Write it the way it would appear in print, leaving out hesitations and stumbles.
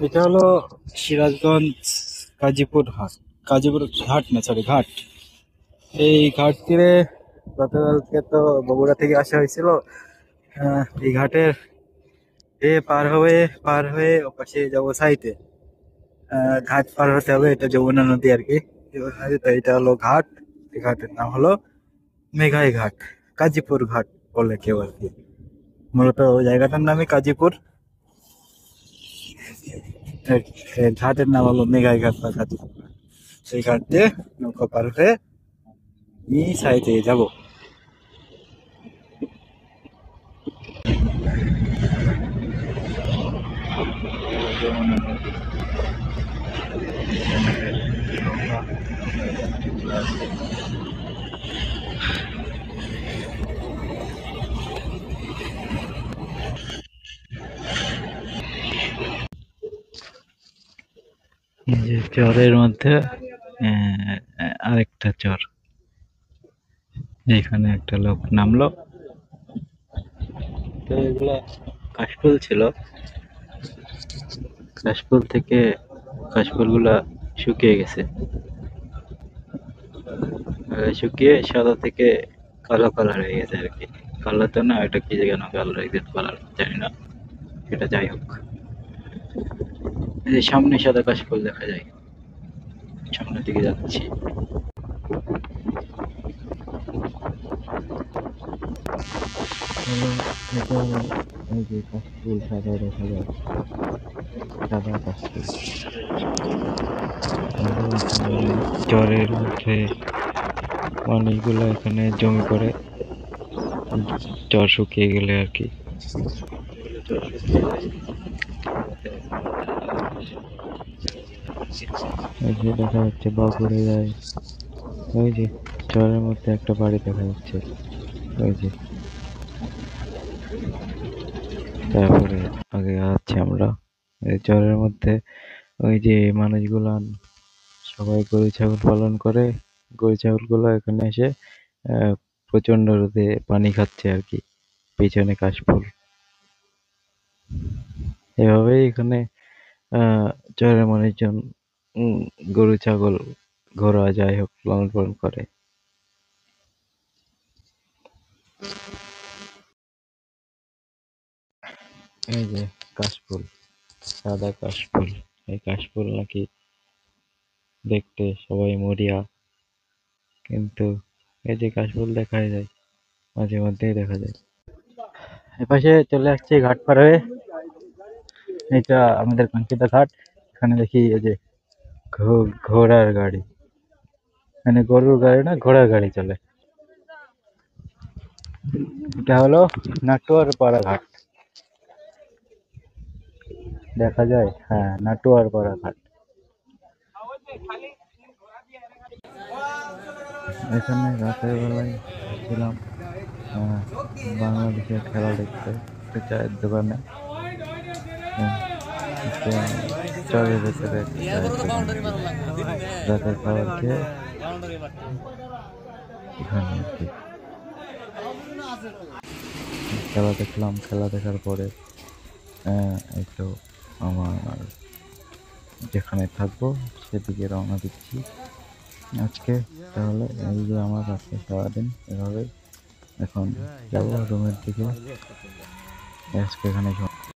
এটা হলো সিরাজগঞ্জ গাজীপুর হাট, গাজীপুর ঘাট না, সরি ঘাট। এই ঘাট তীরে গতকালকে তো বগুড়া থেকে আসা হয়েছিল। এই ঘাটের পার হয়ে ওপাশে যাবো সাইতে। ঘাট পার হতে হবে, এটা যমুনা নদী আর কি। যমুনা নদী, তো এটা হলো ঘাট। এই ঘাটের নাম হলো মেঘাই ঘাট, কাজীপুর ঘাট বলে কেউ আর কি। মূলত ওই জায়গাটার নামই কাজীপুর। এর এর ঘাটের নাম হলো মেঘাই ঘাট বা কাজীপুর ঘাট। সেই ঘাট দিয়ে নৌকা পার হয়ে এই সাইডে যাব। এই যে চরের মধ্যে আরেকটা চর, এখানে একটা লোক নামলো। তো এগুলা কাশফুল ছিল, কাশফুল থেকে কাশফুল গুলা শুকিয়ে গেছে। শুকিয়ে সাদা থেকে কালো কালার হয়ে গেছে আর কি। কালো তো না, এটা কি যেন কালার এক্সাক্ট কালার জানি না, সেটা যাই হোক। এই যে সামনে সাদা কাশফুল দেখা যায়, সামনের দিকে যাচ্ছি। এটা হলো এই যে কাশফুল সাদা দেখা যায়, সাদা কাশফুল। চরের মধ্যে মানুষগুলো এখানে জমি করে চর শুকিয়ে গেলে আর কি। এই যে দেখা যাচ্ছে বাঘুরে যায়, ওই যে চরের মধ্যে একটা বাড়ি দেখা যাচ্ছে, ওই যে। তারপরে আগে যাচ্ছি আমরা এই চরের মধ্যে। ওই যে মানুষগুলা সবাই গরু ছাগল পালন করে, গরু ছাগল গুলো এখানে এসে প্রচন্ড রোদে পানি খাচ্ছে আর কি, পিছনে কাশফুল। এভাবেই এখানে চরের মানুষজন গরু ছাগল ঘোড়া যাই হোক লালন পালন করে। এই যে কাশফুল, সাদা কাশফুল। এই কাশফুল নাকি দেখতে সবাই মরিয়া, কিন্তু এই যে কাশফুল দেখা যায় মাঝে মধ্যেই দেখা যায়। এপাশে চলে আসছে ঘাট পার হয়ে, এটা আমাদের কাঙ্ক্ষিত ঘাট। এখানে দেখি এই যে ঘোড়ার গাড়ি, মানে গরুর গাড়ি না, ঘোড়ার গাড়ি চলে। এটা হলো নাটোয়ার পাড়া ঘাট, দেখা যায়, হ্যাঁ নাটোয়ার পাড়া ঘাট। এখানে রাতের বেলায় ছিলাম বাংলাদেশের খেলা দেখতে, একটা চায়ের দোকানে। একটা চরের ভেতরে একটা চায়ের দোকান, রাতের খাবার খেয়ে এখানে আর কি খেলা দেখলাম। খেলা দেখার পরে একটু আমার যেখানে থাকবো সেদিকে রওনা দিচ্ছি আজকে। তাহলে এই যে আমার আজকে সারাদিন এভাবে, এখন যাবো রুমের দিকে। আজকে এখানে